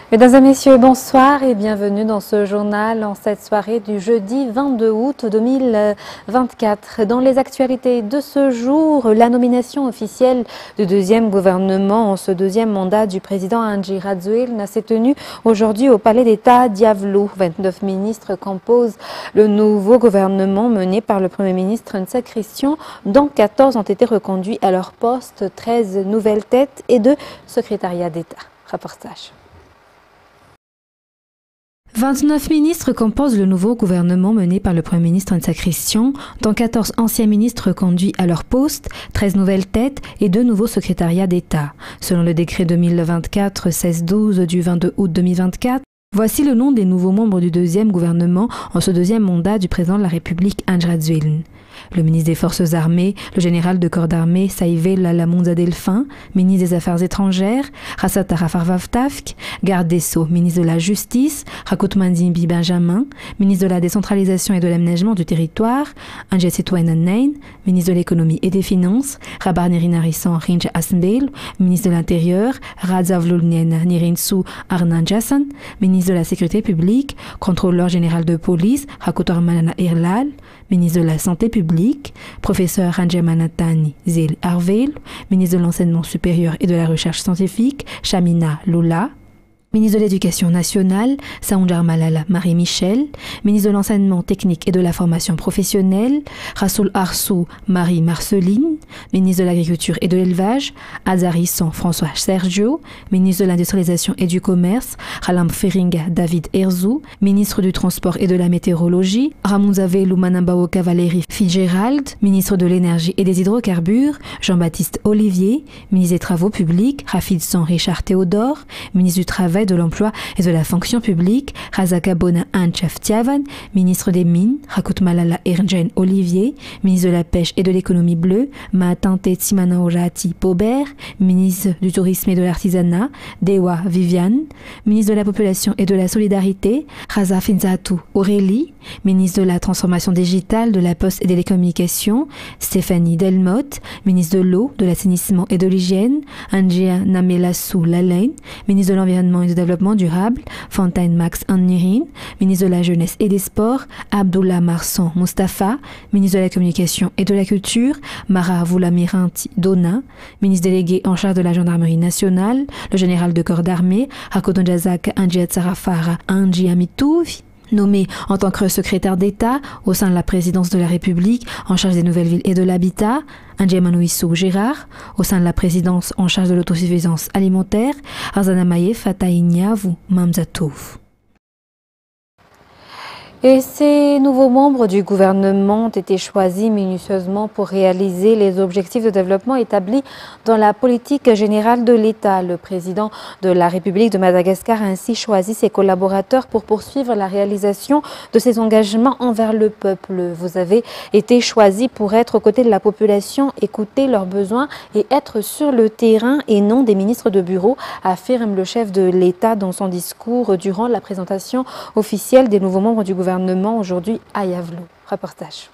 Mesdames et messieurs, bonsoir et bienvenue dans ce journal en cette soirée du jeudi 22 août 2024. Dans les actualités de ce jour, la nomination officielle du deuxième gouvernement en ce deuxième mandat du président Andry Rajoelina s'est tenue aujourd'hui au Palais d'État Diavlo. 29 ministres composent le nouveau gouvernement mené par le Premier ministre Ntsa Christian, dont 14 ont été reconduits à leur poste, 13 nouvelles têtes et 2 secrétariats d'État. Reportage. 29 ministres composent le nouveau gouvernement mené par le Premier ministre Ntsa Christian, dont 14 anciens ministres conduits à leur poste, 13 nouvelles têtes et 2 nouveaux secrétariats d'État. Selon le décret 2024-1612 du 22 août 2024, voici le nom des nouveaux membres du deuxième gouvernement en ce deuxième mandat du président de la République Andry Rajoelina. Le ministre des Forces armées, le général de corps d'armée Saïvé Lalamunda Delphin, ministre des Affaires étrangères, Rassata Rafarvaftafk, garde des Sceaux, ministre de la Justice, Rakotmandimbi Benjamin, ministre de la Décentralisation et de l'Aménagement du Territoire, Anjesitouena Nain, ministre de l'Économie et des Finances, Rabarneri Narissan Rinj Asmbel, ministre de l'Intérieur, Radzavlolnien Nirinsu Arnanjasan, ministre de la Sécurité publique, contrôleur général de police, Rakotormanana Irlal, ministre de la Santé publique, professeur Ranjamanatani Zil Arvel, ministre de l'Enseignement supérieur et de la Recherche scientifique, Shamina Lula, ministre de l'Éducation nationale, Saoundjar Malala Marie-Michel, ministre de l'Enseignement technique et de la formation professionnelle, Rassoul Arsou Marie-Marceline, ministre de l'Agriculture et de l'Élevage, Azarissan François Sergio, ministre de l'Industrialisation et du Commerce, Ralam Feringa David Herzou, ministre du Transport et de la Météorologie, Ramounzave Lumanambaoka Valérie Fitzgerald, ministre de l'Énergie et des Hydrocarbures, Jean-Baptiste Olivier, ministre des Travaux publics, Rafid-San Richard Théodore, ministre du Travail, de l'Emploi et de la Fonction publique, Razaka Bona Anchaftiavan, ministre des Mines, Rakut Malala Erjen Olivier, ministre de la Pêche et de l'Économie bleue, Maatante Tsimanaorati Pobert, ministre du Tourisme et de l'Artisanat, Dewa Viviane, ministre de la Population et de la Solidarité, Raza Finzatu Aurélie, ministre de la Transformation digitale, de la Poste et des Télécommunications, Stéphanie Delmotte, ministre de l'Eau, de l'Assainissement et de l'Hygiène, Angia Namelassou Lalaine, ministre de l'Environnement et du Développement durable, Fontaine Max Annirin, ministre de la Jeunesse et des Sports, Abdullah Marsan Mustafa, ministre de la Communication et de la Culture, Mara Voulamiranti Dona, ministre délégué en charge de la Gendarmerie nationale, le général de corps d'armée, Hakotonjazak Anjiat Sarafara Anji Amitouvi, nommé en tant que secrétaire d'État au sein de la présidence de la République en charge des nouvelles villes et de l'habitat, Andjemanoïsou Gérard, au sein de la présidence en charge de l'autosuffisance alimentaire, Arzanamaye Fataïniavu Mamzatouf. Et ces nouveaux membres du gouvernement ont été choisis minutieusement pour réaliser les objectifs de développement établis dans la politique générale de l'État. Le président de la République de Madagascar a ainsi choisi ses collaborateurs pour poursuivre la réalisation de ses engagements envers le peuple. Vous avez été choisis pour être aux côtés de la population, écouter leurs besoins et être sur le terrain et non des ministres de bureau, affirme le chef de l'État dans son discours durant la présentation officielle des nouveaux membres du gouvernement aujourd'hui à Diavlo. Reportage.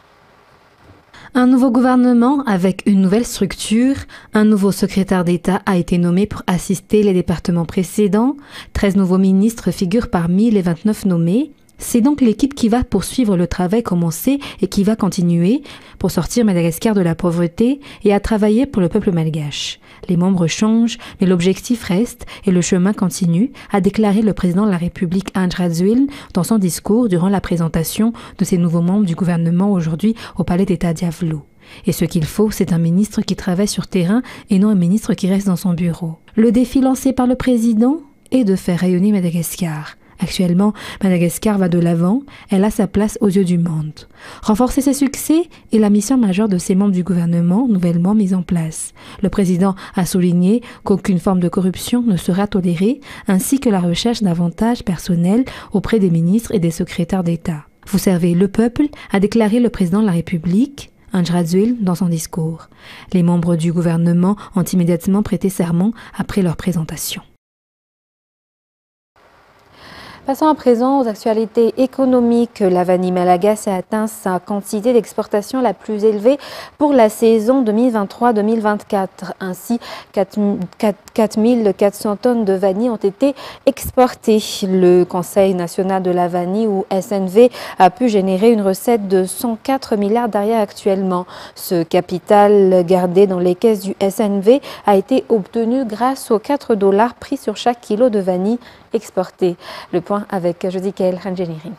Un nouveau gouvernement avec une nouvelle structure, un nouveau secrétaire d'État a été nommé pour assister les départements précédents, 13 nouveaux ministres figurent parmi les 29 nommés. C'est donc l'équipe qui va poursuivre le travail commencé et qui va continuer pour sortir Madagascar de la pauvreté et à travailler pour le peuple malgache. Les membres changent, mais l'objectif reste et le chemin continue, a déclaré le président de la République Andry Rajoelina dans son discours durant la présentation de ces nouveaux membres du gouvernement aujourd'hui au Palais d'État Diavlo. Et ce qu'il faut, c'est un ministre qui travaille sur terrain et non un ministre qui reste dans son bureau. Le défi lancé par le président est de faire rayonner Madagascar. Actuellement, Madagascar va de l'avant, elle a sa place aux yeux du monde. Renforcer ses succès est la mission majeure de ces membres du gouvernement nouvellement mis en place. Le président a souligné qu'aucune forme de corruption ne sera tolérée, ainsi que la recherche d'avantages personnels auprès des ministres et des secrétaires d'État. Vous servez le peuple, a déclaré le président de la République, Andry Rajoelina, dans son discours. Les membres du gouvernement ont immédiatement prêté serment après leur présentation. Passons à présent aux actualités économiques. La vanille malagasy a atteint sa quantité d'exportation la plus élevée pour la saison 2023-2024. Ainsi, 4400 tonnes de vanille ont été exportées. Le Conseil national de la vanille, ou SNV, a pu générer une recette de 104 milliards d'arias actuellement. Ce capital gardé dans les caisses du SNV a été obtenu grâce aux 4 $ pris sur chaque kilo de vanille exporté. Le point avec Jodikael Ranjenirin.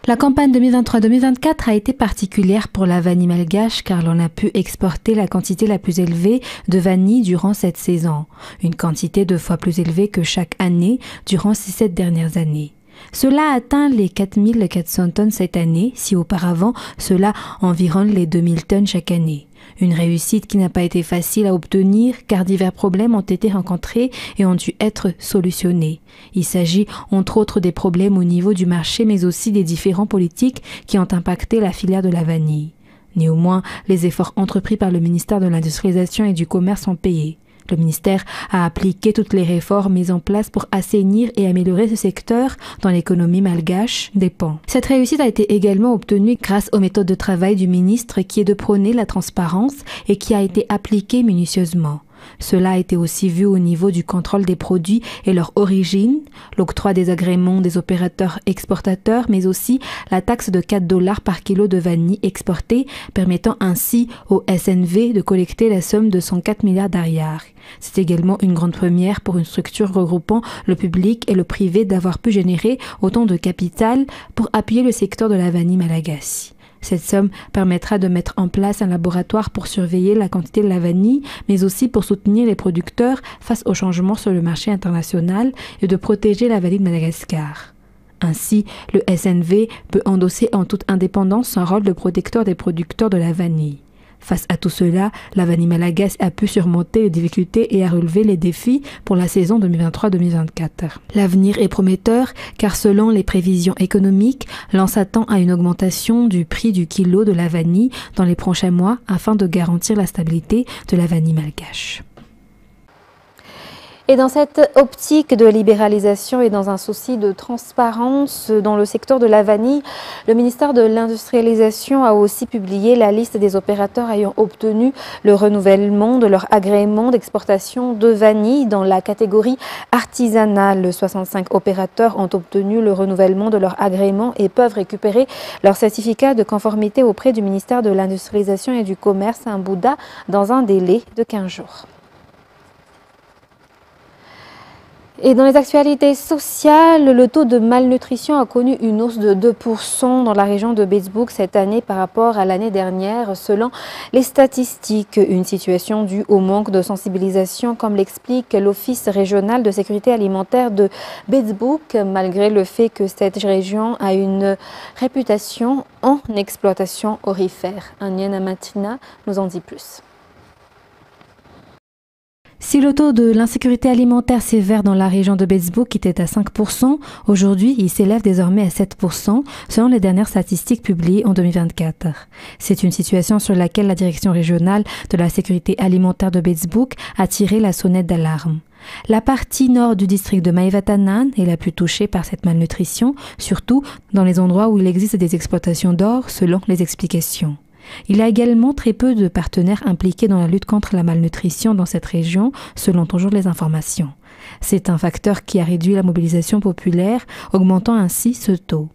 La campagne 2023-2024 a été particulière pour la vanille malgache car l'on a pu exporter la quantité la plus élevée de vanille durant cette saison, une quantité 2 fois plus élevée que chaque année durant ces 7 dernières années. Cela atteint les 4400 tonnes cette année, si auparavant cela environne les 2000 tonnes chaque année. Une réussite qui n'a pas été facile à obtenir car divers problèmes ont été rencontrés et ont dû être solutionnés. Il s'agit entre autres des problèmes au niveau du marché mais aussi des différents politiques qui ont impacté la filière de la vanille. Néanmoins, les efforts entrepris par le ministère de l'Industrialisation et du Commerce ont payé. Le ministère a appliqué toutes les réformes mises en place pour assainir et améliorer ce secteur dont l'économie malgache dépend. Cette réussite a été également obtenue grâce aux méthodes de travail du ministre qui est de prôner la transparence et qui a été appliquée minutieusement. Cela a été aussi vu au niveau du contrôle des produits et leur origine, l'octroi des agréments des opérateurs exportateurs, mais aussi la taxe de 4 $ par kilo de vanille exportée, permettant ainsi au SNV de collecter la somme de 104 milliards d'arias. C'est également une grande première pour une structure regroupant le public et le privé d'avoir pu générer autant de capital pour appuyer le secteur de la vanille malagasy. Cette somme permettra de mettre en place un laboratoire pour surveiller la quantité de la vanille, mais aussi pour soutenir les producteurs face aux changements sur le marché international et de protéger la vanille de Madagascar. Ainsi, le SNV peut endosser en toute indépendance son rôle de protecteur des producteurs de la vanille. Face à tout cela, la vanille malagasy a pu surmonter les difficultés et a relevé les défis pour la saison 2023-2024. L'avenir est prometteur car selon les prévisions économiques, l'on s'attend à une augmentation du prix du kilo de la vanille dans les prochains mois afin de garantir la stabilité de la vanille malgache. Et dans cette optique de libéralisation et dans un souci de transparence dans le secteur de la vanille, le ministère de l'Industrialisation a aussi publié la liste des opérateurs ayant obtenu le renouvellement de leur agrément d'exportation de vanille dans la catégorie artisanale. 65 opérateurs ont obtenu le renouvellement de leur agrément et peuvent récupérer leur certificat de conformité auprès du ministère de l'Industrialisation et du Commerce à Mbouda dans un délai de 15 jours. Et dans les actualités sociales, le taux de malnutrition a connu une hausse de 2% dans la région de Beesbuk cette année par rapport à l'année dernière, selon les statistiques. Une situation due au manque de sensibilisation, comme l'explique l'Office régional de sécurité alimentaire de Beesbuk, malgré le fait que cette région a une réputation en exploitation aurifère. Aniana Matina nous en dit plus. Si le taux de l'insécurité alimentaire sévère dans la région de Beesbuk était à 5%, aujourd'hui il s'élève désormais à 7% selon les dernières statistiques publiées en 2024. C'est une situation sur laquelle la direction régionale de la sécurité alimentaire de Beesbuk a tiré la sonnette d'alarme. La partie nord du district de Maïvatanan est la plus touchée par cette malnutrition, surtout dans les endroits où il existe des exploitations d'or selon les explications. Il y a également très peu de partenaires impliqués dans la lutte contre la malnutrition dans cette région, selon toujours les informations. C'est un facteur qui a réduit la mobilisation populaire, augmentant ainsi ce taux.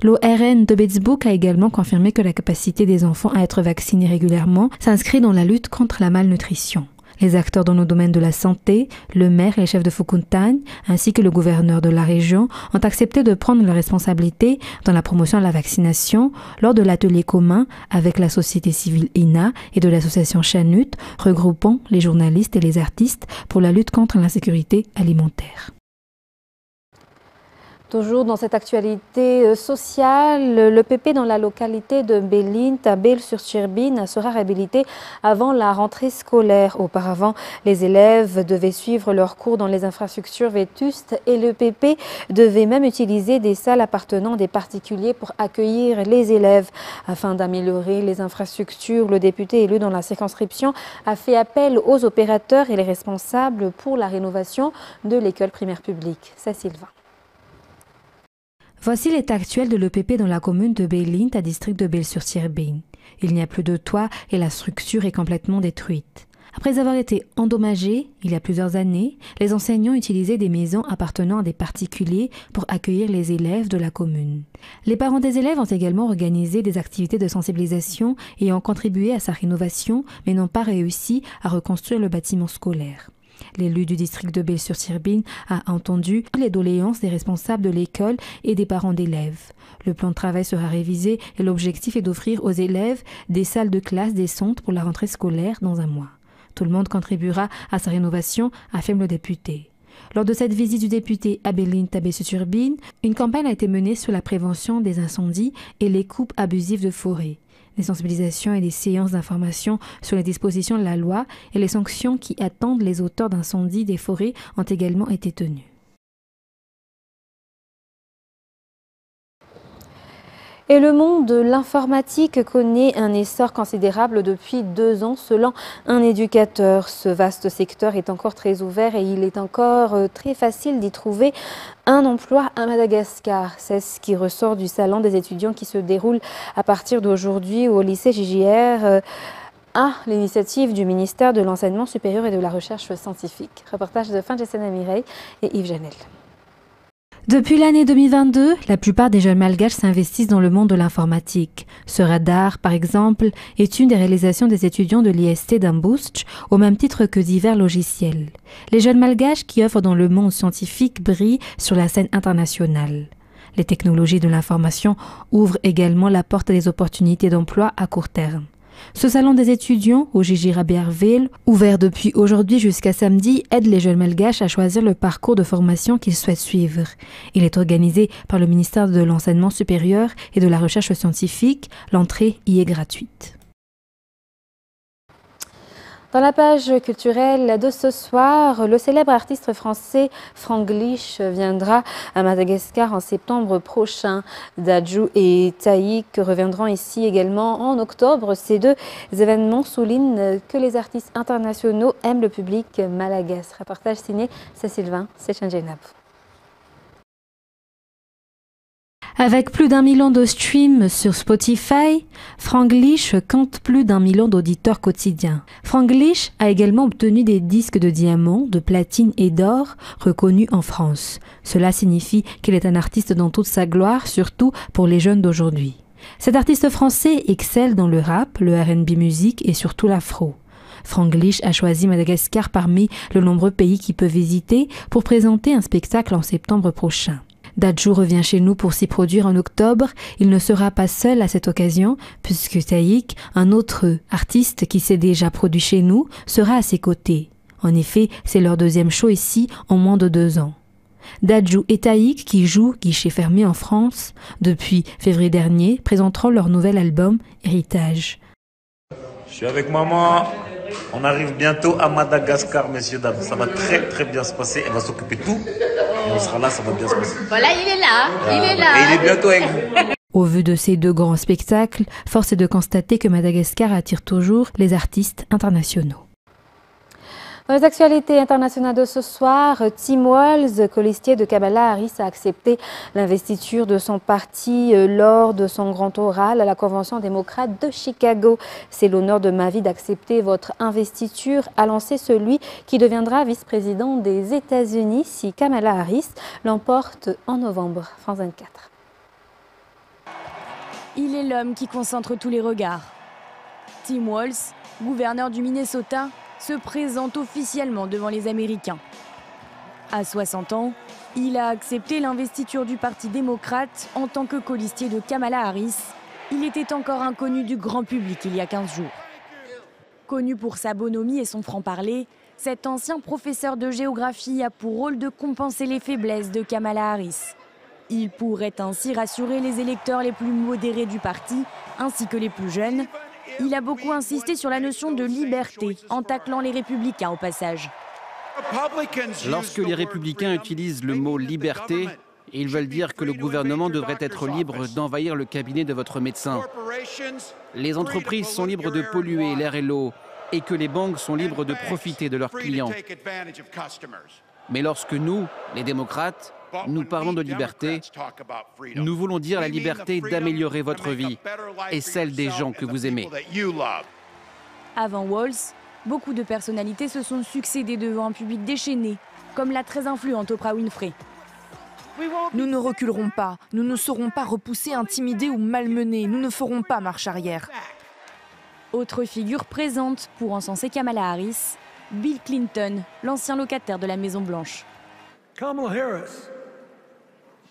L'ORN de Beesbuk a également confirmé que la capacité des enfants à être vaccinés régulièrement s'inscrit dans la lutte contre la malnutrition. Les acteurs dans le domaine de la santé, le maire et les chefs de Fukuntagne, ainsi que le gouverneur de la région, ont accepté de prendre leurs responsabilités dans la promotion de la vaccination lors de l'atelier commun avec la société civile INA et de l'association Chanut, regroupant les journalistes et les artistes pour la lutte contre l'insécurité alimentaire. Toujours dans cette actualité sociale, le PP dans la localité de Belint, à Bel-sur-Turbine, sera réhabilité avant la rentrée scolaire. Auparavant, les élèves devaient suivre leurs cours dans les infrastructures vétustes et le PP devait même utiliser des salles appartenant à des particuliers pour accueillir les élèves. Afin d'améliorer les infrastructures, le député élu dans la circonscription a fait appel aux opérateurs et les responsables pour la rénovation de l'école primaire publique. C'est Sylvain. Voici l'état actuel de l'EPP dans la commune de Beilint, à district de Beil-sur-Cirbine. Il n'y a plus de toit et la structure est complètement détruite. Après avoir été endommagée, il y a plusieurs années, les enseignants utilisaient des maisons appartenant à des particuliers pour accueillir les élèves de la commune. Les parents des élèves ont également organisé des activités de sensibilisation et ont contribué à sa rénovation, mais n'ont pas réussi à reconstruire le bâtiment scolaire. L'élu du district de Beil-sur-Cirbine a entendu les doléances des responsables de l'école et des parents d'élèves. Le plan de travail sera révisé et l'objectif est d'offrir aux élèves des salles de classe décentes pour la rentrée scolaire dans un mois. Tout le monde contribuera à sa rénovation, affirme le député. Lors de cette visite du député à Beilint, à Beil-sur-Cirbine, une campagne a été menée sur la prévention des incendies et les coupes abusives de forêt. Des sensibilisations et des séances d'information sur les dispositions de la loi et les sanctions qui attendent les auteurs d'incendies des forêts ont également été tenues. Et le monde de l'informatique connaît un essor considérable depuis 2 ans selon un éducateur. Ce vaste secteur est encore très ouvert et il est encore très facile d'y trouver un emploi à Madagascar. C'est ce qui ressort du salon des étudiants qui se déroule à partir d'aujourd'hui au lycée JJR à l'initiative du ministère de l'Enseignement supérieur et de la Recherche scientifique. Reportage de Fangessena Mireille et Yves Janel. Depuis l'année 2022, la plupart des jeunes malgaches s'investissent dans le monde de l'informatique. Ce radar, par exemple, est une des réalisations des étudiants de l'IST d'Ambuscht, au même titre que divers logiciels. Les jeunes malgaches qui œuvrent dans le monde scientifique brillent sur la scène internationale. Les technologies de l'information ouvrent également la porte à des opportunités d'emploi à court terme. Ce salon des étudiants au Jijirabiarville, ouvert depuis aujourd'hui jusqu'à samedi, aide les jeunes malgaches à choisir le parcours de formation qu'ils souhaitent suivre. Il est organisé par le ministère de l'Enseignement supérieur et de la Recherche scientifique. L'entrée y est gratuite. Dans la page culturelle de ce soir, le célèbre artiste français Franglish viendra à Madagascar en septembre prochain. Dadju et Taïk reviendront ici également en octobre. Ces 2 événements soulignent que les artistes internationaux aiment le public malagasy. Reportage signé Sylvain Sechengenab. Avec plus d'1 million de streams sur Spotify, Franglish compte plus d'1 million d'auditeurs quotidiens. Franglish a également obtenu des disques de diamant, de platine et d'or reconnus en France. Cela signifie qu'il est un artiste dans toute sa gloire, surtout pour les jeunes d'aujourd'hui. Cet artiste français excelle dans le rap, le R&B musique et surtout l'afro. Franglish a choisi Madagascar parmi de nombreux pays qu'il peut visiter pour présenter un spectacle en septembre prochain. Dadju revient chez nous pour s'y produire en octobre. Il ne sera pas seul à cette occasion, puisque Taïk, un autre artiste qui s'est déjà produit chez nous, sera à ses côtés. En effet, c'est leur 2e show ici en moins de 2 ans. Dadju et Taïk, qui jouent guichet fermé en France depuis février dernier, présenteront leur nouvel album Héritage. Je suis avec maman. On arrive bientôt à Madagascar, messieurs, dames. Ça va très très bien se passer. Elle va s'occuper de tout. Et on sera là, ça va bien se passer. Voilà, il est là. Il est là. Et il est bientôt avec vous. Au vu de ces 2 grands spectacles, force est de constater que Madagascar attire toujours les artistes internationaux. Dans les actualités internationales de ce soir, Tim Walz, colistier de Kamala Harris, a accepté l'investiture de son parti lors de son grand oral à la Convention démocrate de Chicago. C'est l'honneur de ma vie d'accepter votre investiture, a lancé celui qui deviendra vice-président des États-Unis si Kamala Harris l'emporte en novembre. France 24. Il est l'homme qui concentre tous les regards. Tim Walz, gouverneur du Minnesota, se présente officiellement devant les Américains. À 60 ans, il a accepté l'investiture du Parti démocrate en tant que colistier de Kamala Harris. Il était encore inconnu du grand public il y a 15 jours. Connu pour sa bonhomie et son franc-parler, cet ancien professeur de géographie a pour rôle de compenser les faiblesses de Kamala Harris. Il pourrait ainsi rassurer les électeurs les plus modérés du parti, ainsi que les plus jeunes. Il a beaucoup insisté sur la notion de liberté, en taclant les républicains au passage. Lorsque les républicains utilisent le mot « liberté », ils veulent dire que le gouvernement devrait être libre d'envahir le cabinet de votre médecin. Les entreprises sont libres de polluer l'air et l'eau, et que les banques sont libres de profiter de leurs clients. Mais lorsque nous, les démocrates, Nous parlons de liberté. Nous voulons dire la liberté d'améliorer votre vie et celle des gens que vous aimez. Avant Walls, beaucoup de personnalités se sont succédées devant un public déchaîné, comme la très influente Oprah Winfrey. Nous ne reculerons pas, nous ne serons pas repoussés, intimidés ou malmenés, nous ne ferons pas marche arrière. Autre figure présente pour encenser Kamala Harris, Bill Clinton, l'ancien locataire de la Maison-Blanche.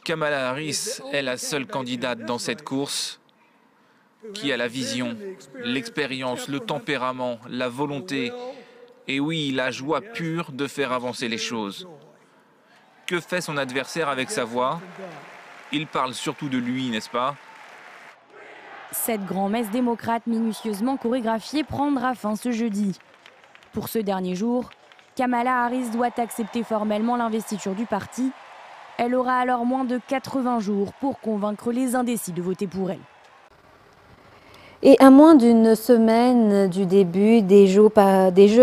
Kamala Harris est la seule candidate dans cette course qui a la vision, l'expérience, le tempérament, la volonté et oui, la joie pure de faire avancer les choses. Que fait son adversaire avec sa voix? Il parle surtout de lui, n'est-ce pas? Cette grand-messe démocrate minutieusement chorégraphiée prendra fin ce jeudi. Pour ce dernier jour, Kamala Harris doit accepter formellement l'investiture du parti. Elle aura alors moins de 80 jours pour convaincre les indécis de voter pour elle. Et à moins d'une semaine du début des Jeux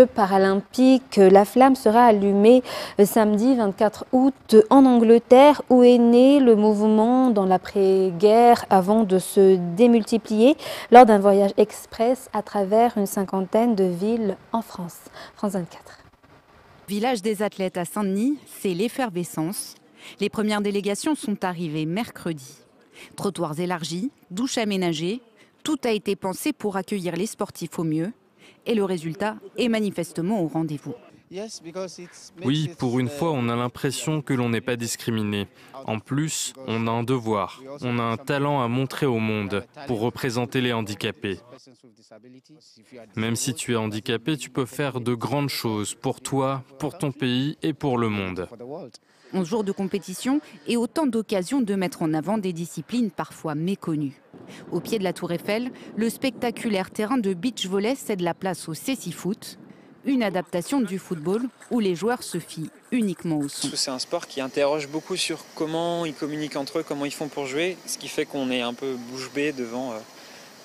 paralympiques, la flamme sera allumée samedi 24 août en Angleterre, où est né le mouvement dans l'après-guerre avant de se démultiplier lors d'un voyage express à travers une cinquantaine de villes en France. France 24. Village des athlètes à Saint-Denis, c'est l'effervescence. Les premières délégations sont arrivées mercredi. Trottoirs élargis, douches aménagées. Tout a été pensé pour accueillir les sportifs au mieux et le résultat est manifestement au rendez-vous. Oui, pour une fois, on a l'impression que l'on n'est pas discriminé. En plus, on a un devoir, on a un talent à montrer au monde pour représenter les handicapés. Même si tu es handicapé, tu peux faire de grandes choses pour toi, pour ton pays et pour le monde. 11 jours de compétition et autant d'occasions de mettre en avant des disciplines parfois méconnues. Au pied de la Tour Eiffel, le spectaculaire terrain de beach volley cède la place au cécifoot, une adaptation du football où les joueurs se fient uniquement au son. C'est un sport qui interroge beaucoup sur comment ils communiquent entre eux, comment ils font pour jouer, ce qui fait qu'on est un peu bouche bée devant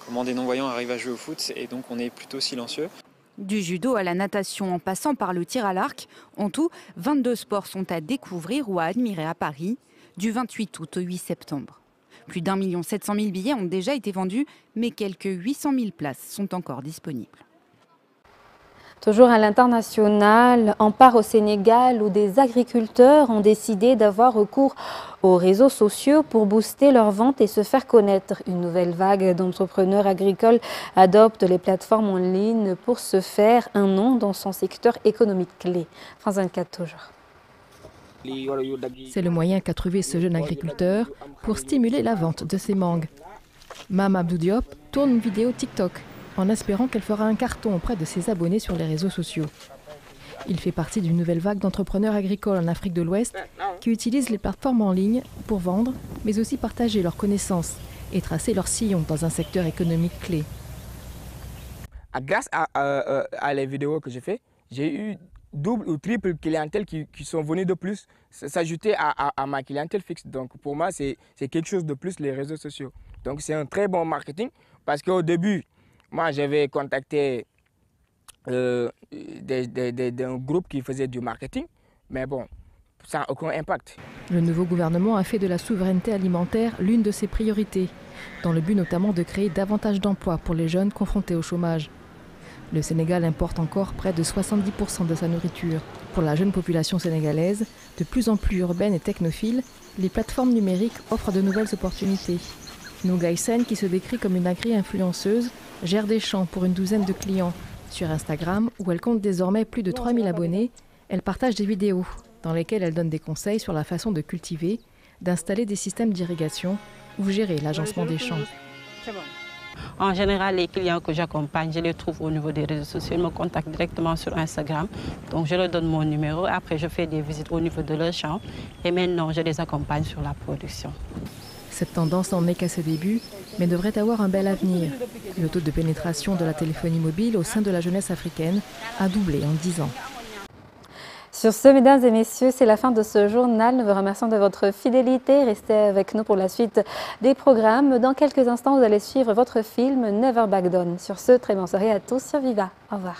comment des non-voyants arrivent à jouer au foot et donc on est plutôt silencieux. Du judo à la natation en passant par le tir à l'arc, en tout, 22 sports sont à découvrir ou à admirer à Paris du 28 août au 8 septembre. Plus d'1 700 000 billets ont déjà été vendus, mais quelques 800 000 places sont encore disponibles. Toujours à l'international, on part au Sénégal où des agriculteurs ont décidé d'avoir recours aux réseaux sociaux pour booster leurs ventes et se faire connaître. Une nouvelle vague d'entrepreneurs agricoles adoptent les plateformes en ligne pour se faire un nom dans son secteur économique clé. France 24 toujours. C'est le moyen qu'a trouvé ce jeune agriculteur pour stimuler la vente de ses mangues. Mame Abdou Diop tourne une vidéo TikTok en espérant qu'elle fera un carton auprès de ses abonnés sur les réseaux sociaux. Il fait partie d'une nouvelle vague d'entrepreneurs agricoles en Afrique de l'Ouest qui utilisent les plateformes en ligne pour vendre, mais aussi partager leurs connaissances et tracer leur sillon dans un secteur économique clé. Grâce à les vidéos que j'ai faites, j'ai eu double ou triple clientèle qui sont venues de plus s'ajouter à ma clientèle fixe. Donc pour moi, c'est quelque chose de plus les réseaux sociaux. Donc c'est un très bon marketing parce qu'au début, moi j'avais contacté un groupe qui faisait du marketing, mais bon, ça n'a aucun impact. Le nouveau gouvernement a fait de la souveraineté alimentaire l'une de ses priorités, dans le but notamment de créer davantage d'emplois pour les jeunes confrontés au chômage. Le Sénégal importe encore près de 70% de sa nourriture. Pour la jeune population sénégalaise, de plus en plus urbaine et technophile, les plateformes numériques offrent de nouvelles opportunités. Nougaïsen, qui se décrit comme une agri-influenceuse, gère des champs pour une douzaine de clients. Sur Instagram, où elle compte désormais plus de 3000 abonnés, elle partage des vidéos dans lesquelles elle donne des conseils sur la façon de cultiver, d'installer des systèmes d'irrigation ou gérer l'agencement des champs. En général, les clients que j'accompagne, je les trouve au niveau des réseaux sociaux. Ils me contactent directement sur Instagram. Donc, je leur donne mon numéro. Après, je fais des visites au niveau de leur champ. Et maintenant, je les accompagne sur la production. Cette tendance n'en est qu'à ses débuts, mais devrait avoir un bel avenir. Le taux de pénétration de la téléphonie mobile au sein de la jeunesse africaine a doublé en 10 ans. Sur ce, mesdames et messieurs, c'est la fin de ce journal. Nous vous remercions de votre fidélité. Restez avec nous pour la suite des programmes. Dans quelques instants, vous allez suivre votre film Never Back Down. Sur ce, très bonne soirée à tous sur Viva. Au revoir.